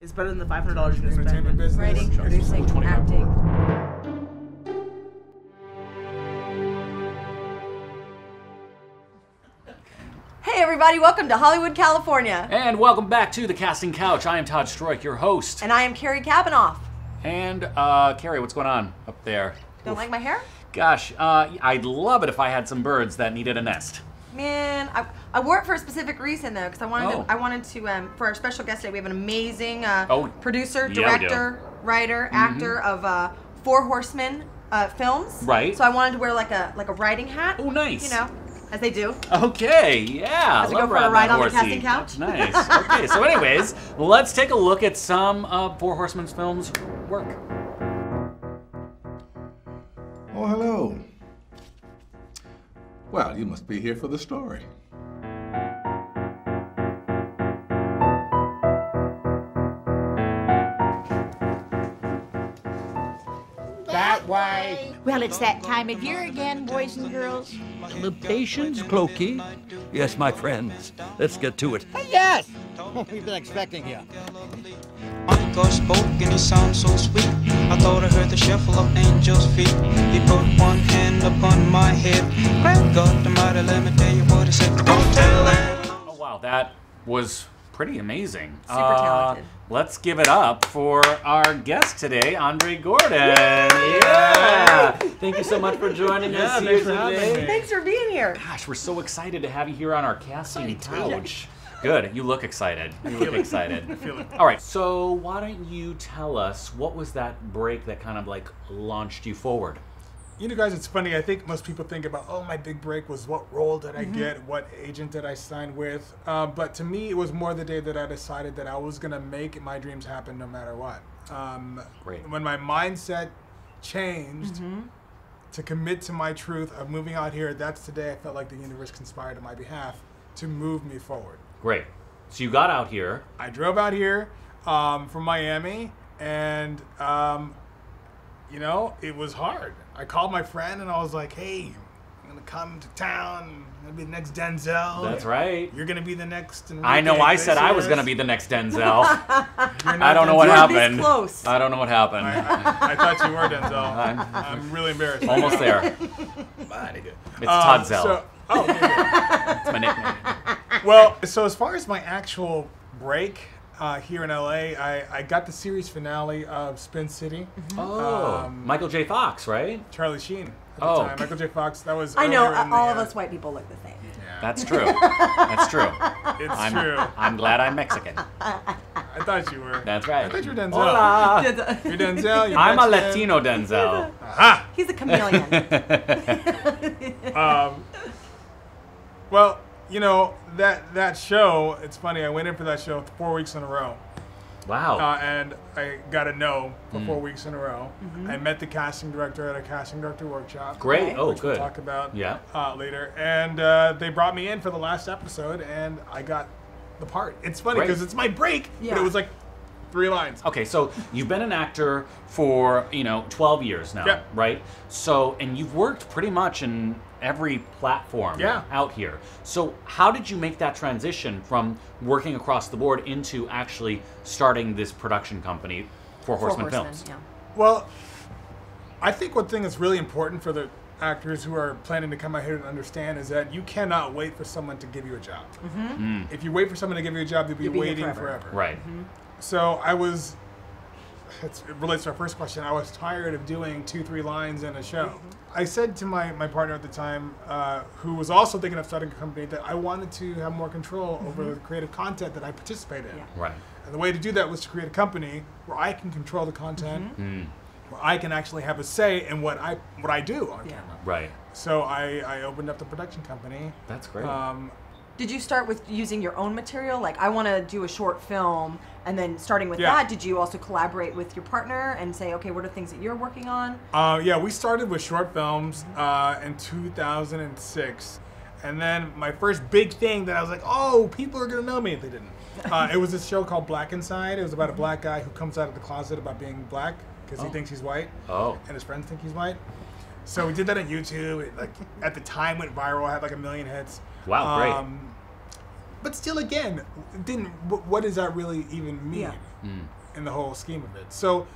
It's better than the $500 you're going to Entertainment spend. business. Writing, producing, acting. Hey everybody, welcome to Hollywood, California. And welcome back to the Casting Couch. I am Todd Stroik, your host. And I am Carrie Kabanoff. And Carrie, what's going on up there? Don't like my hair? Gosh, I'd love it if I had some birds that needed a nest. Man, I wore it for a specific reason though, because I wanted to for our special guest today, we have an amazing producer, director, writer, actor of 4 Horseman films. Right. So I wanted to wear like a riding hat. Oh, nice. You know, as they do. Okay, yeah. As we go for a ride on the casting couch. Nice. Okay, so anyways, let's take a look at some of 4 Horsemen's films' work. Oh, hello. Well, you must be here for the story. That way. Well, it's that time of year again, boys and girls. The patience, Clokey. Yes, my friends. Let's get to it. Yes! We've been expecting you. Uncle spoke and he sounded so sweet. I thought I heard the shuffle of angels' feet. He put one hand upon my head. Glad God Almighty, let me tell you what he said. Don't tell that. Oh, wow, that was pretty amazing. Super talented. Let's give it up for our guest today, Andre Gordon. Yeah! Thank you so much for joining us here today. Thanks for being here. Gosh, we're so excited to have you here on our casting couch. Good. You look excited. You look excited. I feel it. All right. So why don't you tell us what was that break that kind of like launched you forward? You know, guys, it's funny. I think most people think about, oh, my big break was what role did I get? What agent did I sign with? But to me, it was more the day that I decided that I was going to make my dreams happen no matter what. Great. When my mindset changed to commit to my truth of moving out here, that's the day I felt like the universe conspired on my behalf to move me forward. Great. So you got out here. I drove out here from Miami, and you know, it was hard. I called my friend and I was like, hey, I'm gonna come to town. I'm gonna be the next Denzel. That's right. You're gonna be the next Enrique I know. I said I was Iglesias. gonna be the next Denzel. You're I don't know what You're this happened. close. I don't know what happened. I thought you were Denzel. I'm really embarrassed. Almost there. It's Todd Zell. So, oh, okay, good. It's my nickname. Well, so as far as my actual break here in LA, I got the series finale of Spin City. Oh, Michael J. Fox, right? Charlie Sheen at the Oh. time. Michael J. Fox. That was I know, earlier in the, all of us white people look the same. Yeah, That's true. That's true. it's true. I'm glad I'm Mexican. I thought you were. That's right. I thought you were Denzel. Hola. You're Denzel. You're I'm a Mexican. Latino Denzel. Aha! He's a chameleon. Well, you know, that show, it's funny, I went in for that show 4 weeks in a row. Wow. And I got a no for 4 weeks in a row. I met the casting director at a casting director workshop. Great. Oh, which good. We'll talk about Yeah. later. And they brought me in for the last episode, and I got the part. It's funny Great. because it's my break, but Yeah. it was like 3 lines. Okay, so you've been an actor for, 12 years now, Yep. right? So, and you've worked pretty much in every platform out here. So how did you make that transition from working across the board into actually starting this production company, for Horseman Films? Yeah. Well, I think one thing that's really important for the actors who are planning to come out here and understand is that you cannot wait for someone to give you a job. If you wait for someone to give you a job, you'll be You'll be here waiting forever. forever. Right. So it relates to our first question, I was tired of doing 2-3 lines in a show. I said to my partner at the time, who was also thinking of starting a company, that I wanted to have more control over the creative content that I participate in. Yeah. Right. And the way to do that was to create a company where I can control the content, where I can actually have a say in what I do on camera. Right. So I opened up the production company. That's great. Did you start with using your own material? Like, I want to do a short film, and then starting with Yeah. that, did you also collaborate with your partner and say, okay, what are things that you're working on? Yeah, we started with short films in 2006. And then my first big thing that I was like, oh, people are going to know me. They didn't. It was this show called Black Inside. It was about a black guy who comes out of the closet about being black because he thinks he's white. Oh. And his friends think he's white. So we did that on YouTube. It, like, at the time went viral. Had like 1 million hits. Wow, great. But still, again, what does that really even mean in the whole scheme of it? So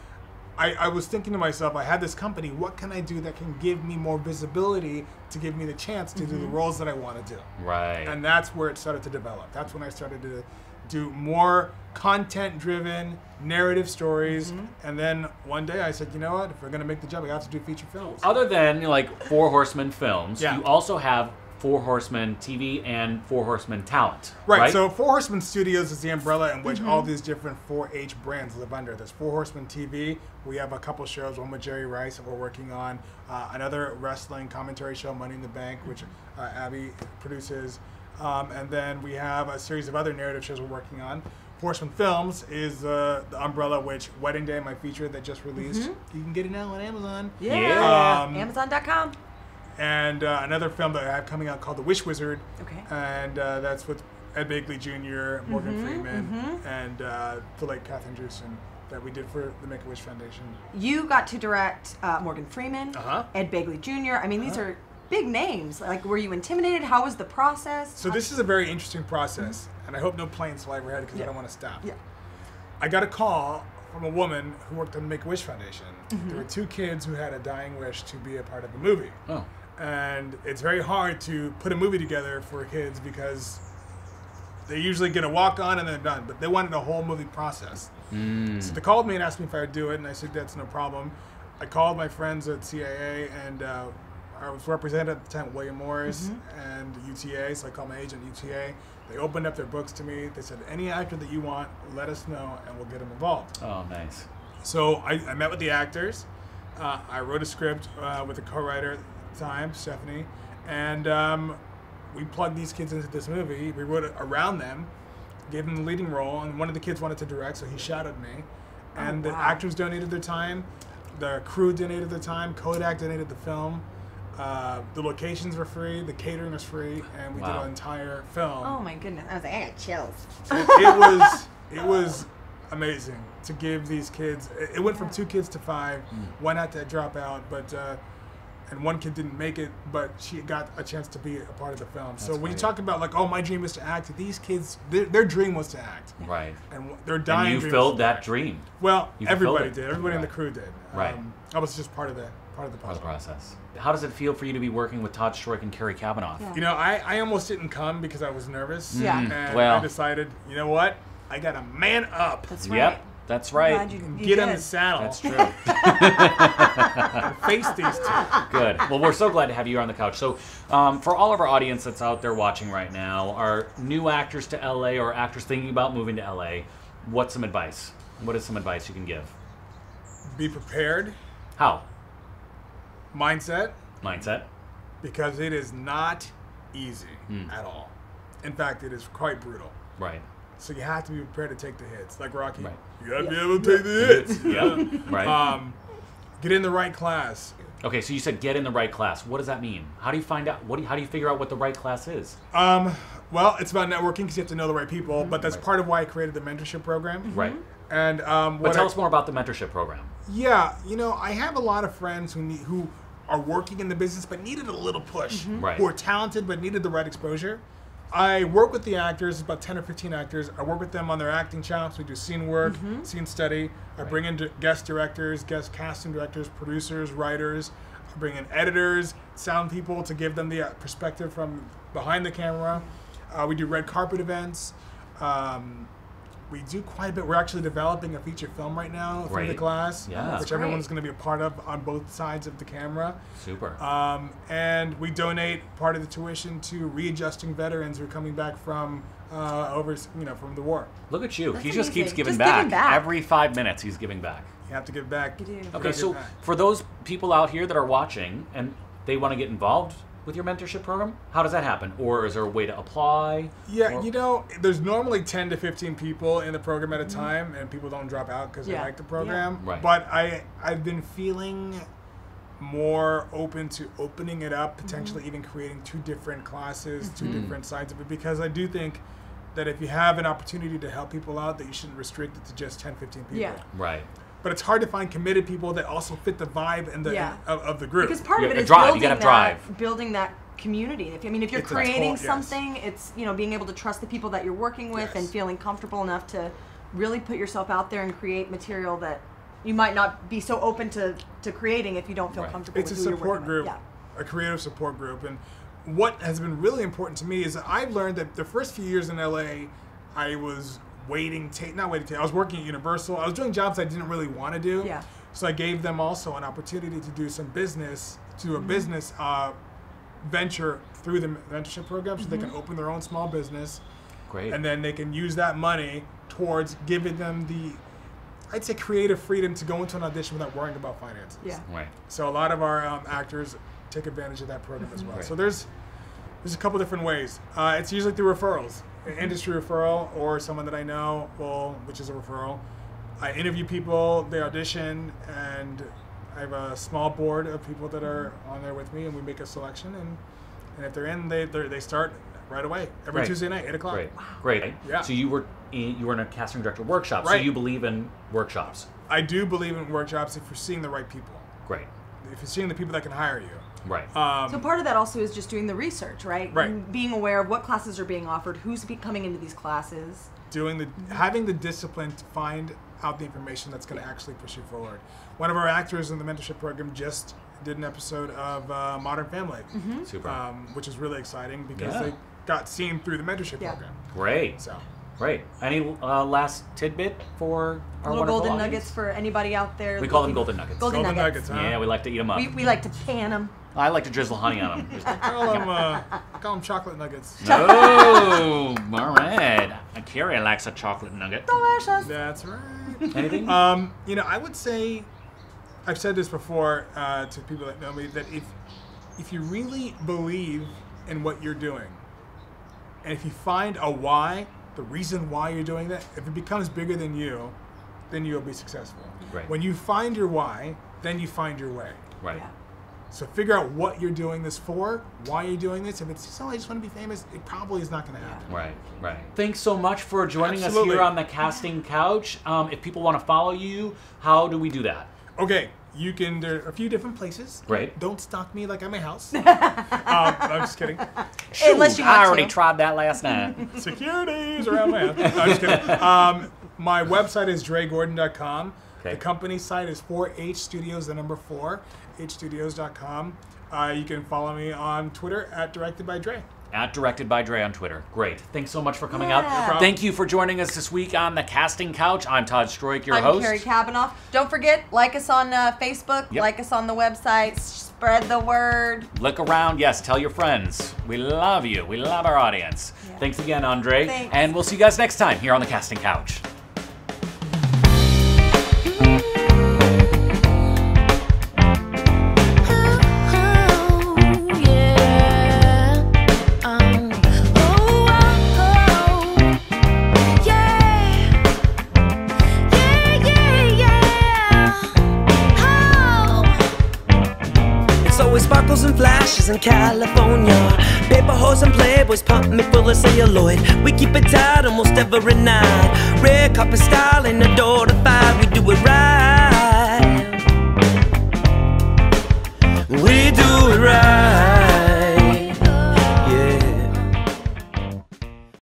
I was thinking to myself, I had this company, what can I do that can give me more visibility to give me the chance to do the roles that I want to do? Right. And that's where it started to develop. That's when I started to do more content-driven narrative stories. And then one day I said, you know what? If we're going to make the jump, we have to do feature films. Other than like Four Horsemen films, you also have Four Horsemen TV and Four Horsemen Talent. Right. So Four Horsemen Studios is the umbrella in which all these different 4-H brands live under. There's Four Horsemen TV. We have a couple shows, one with Jerry Rice that we're working on. Another wrestling commentary show, Money in the Bank, which Abby produces. And then we have a series of other narrative shows we're working on. Horseman Films is the umbrella, which Wedding Day, my feature that just released. You can get it now on Amazon. Amazon.com. And another film that I have coming out called The Wish Wizard. And that's with Ed Begley Jr., Morgan Freeman, and the late Katherine Jewson that we did for the Make-A-Wish Foundation. You got to direct Morgan Freeman, Ed Begley Jr. I mean, these are big names. Like, were you intimidated? How was the process? So this is a very interesting process, and I hope no planes fly overhead because I don't want to stop. I got a call from a woman who worked on the Make-A-Wish Foundation. There were 2 kids who had a dying wish to be a part of a movie. And it's very hard to put a movie together for kids because they usually get a walk-on and they're done, but they wanted a whole movie process. So they called me and asked me if I would do it, and I said that's no problem. I called my friends at CAA, and I was represented at the time with William Morris and UTA, so I called my agent UTA. They opened up their books to me. They said, any actor that you want, let us know, and we'll get them involved. Oh, nice. So I met with the actors. I wrote a script with a co-writer at the time, Stephanie, and we plugged these kids into this movie. We wrote it around them, gave them the leading role, and one of the kids wanted to direct, so he shadowed me. And the actors donated their time, the crew donated their time, Kodak donated the film. The locations were free, the catering was free, and we did an entire film. Oh my goodness, I was like, I got chills. It was amazing to give these kids. It went from 2 kids to 5. One had to drop out, but and one kid didn't make it, but she got a chance to be a part of the film. That's so when you talk about like, oh, my dream is to act, these kids, their dream was to act. Right. And they're dying. And you filled that dream. Well, everybody did. Everybody in the crew did. Right. I was just part of the process. How does it feel for you to be working with Todd Stroik and Carrie Kavanaugh? You know, I almost didn't come because I was nervous. And I decided, you know what? I got to man up. That's right. Yep. That's right. Get in the saddle. That's true. And face these 2. Good. Well, we're so glad to have you here on the couch. So, for all of our audience that's out there watching right now, are new actors to LA or actors thinking about moving to LA, what's some advice? What is some advice you can give? Be prepared. How? Mindset. Because it is not easy at all. In fact, it is quite brutal. Right. So you have to be prepared to take the hits, like Rocky. Right. You got to be able to take the hits. Right. Get in the right class. Okay, so you said get in the right class. What does that mean? How do you find out? How do you figure out what the right class is? Well, it's about networking because you have to know the right people. But that's part of why I created the mentorship program. Right. And but tell us more about the mentorship program. Yeah, you know, I have a lot of friends who are working in the business but needed a little push. Who are talented but needed the right exposure. I work with the actors, about 10 or 15 actors. I work with them on their acting chops. We do scene work, scene study. I bring in guest directors, guest casting directors, producers, writers. I bring in editors, sound people to give them the perspective from behind the camera. We do red carpet events. We do quite a bit. We're actually developing a feature film right now for the class, which everyone's going to be a part of on both sides of the camera. Super. And we donate part of the tuition to readjusting veterans who are coming back from from the war. Look at you. That's he just amazing. keeps giving Just back. giving back. Every 5 minutes he's giving back. You have to give back. You do. Okay, so for those people out here that are watching and they want to get involved with your mentorship program, how does that happen? Or is there a way to apply? Yeah, you know, there's normally 10 to 15 people in the program at a time, and people don't drop out because they like the program. Right. But I've been feeling more open to opening it up, potentially even creating 2 different classes, 2 different sides of it, because I do think that if you have an opportunity to help people out, that you shouldn't restrict it to just 10, 15 people. Yeah. Right. but it's hard to find committed people that also fit the vibe and the of the group. Because part of it is building that community. If you're creating something, it's being able to trust the people that you're working with and feeling comfortable enough to really put yourself out there and create material that you might not be so open to creating if you don't feel comfortable. It's with a who you're support working group, with. a creative support group, and what has been really important to me is that I've learned that the first few years in LA, I was I was working at Universal. I was doing jobs I didn't really want to do. Yeah. So I gave them also an opportunity to do some business, to a business venture through the mentorship program, so they can open their own small business. Great. And then they can use that money towards giving them I'd say creative freedom to go into an audition without worrying about finances. Yeah. Right. So a lot of our actors take advantage of that program as well. Right. So there's a couple different ways. It's usually through referrals, an industry referral or someone that I know, which is a referral. I interview people, they audition, and I have a small board of people that are on there with me, and we make a selection. And if they're in, they start right away every Tuesday night, 8 o'clock. Great. Great. Yeah. So you were in a casting director workshop. So you believe in workshops. I do believe in workshops if you're seeing the right people. Great. If you're seeing the people that can hire you. Right. So part of that also is just doing the research, right? Right. Being aware of what classes are being offered, who's coming into these classes. Having the discipline to find out the information that's going to actually push you forward. One of our actors in the mentorship program just did an episode of Modern Family. Super. Which is really exciting because they got seen through the mentorship program. Great. So. Great. Any last tidbit for our little golden audience? nuggets for anybody out there? We call them golden nuggets. Golden nuggets. Huh? Yeah, we like to eat them up. We like to pan them. I like to drizzle honey on them. I call them chocolate nuggets. Oh, all right. Carrie likes a chocolate nugget. Delicious. That's right. Anything? I would say, I've said this before to people that know me, that if you really believe in what you're doing, and if you find a why, the reason why you're doing that, if it becomes bigger than you, then you'll be successful. Right. When you find your why, then you find your way. Right. Yeah. So figure out what you're doing this for, why you're doing this. If it's just, I just want to be famous, it probably is not going to happen. Right, right. Thanks so much for joining us here on the Casting Couch. If people want to follow you, how do we do that? You can, there are a few different places. Right. Don't stalk me like I'm a house. I'm just kidding. Unless you want I already tried that last night. Securities around my house. No, I'm just kidding. My website is DreGordon.com. Okay. The company site is 4H Studios, the number 4, hstudios.com. You can follow me on Twitter at Directed by Dre. At Directed by Dre on Twitter. Great. Thanks so much for coming out. No Thank you for joining us this week on the Casting Couch. I'm Todd Stroik, your host. I'm Carrie Kabanoff. Don't forget, like us on Facebook, like us on the website, spread the word. Look around. Yes, tell your friends. We love you. We love our audience. Yeah. Thanks again, Andre. Thanks. And we'll see you guys next time here on the Casting Couch. And flashes in California, paper hoes and playboys pump me full of celluloid. We keep it tight almost every night. Red carpet style in the door to 5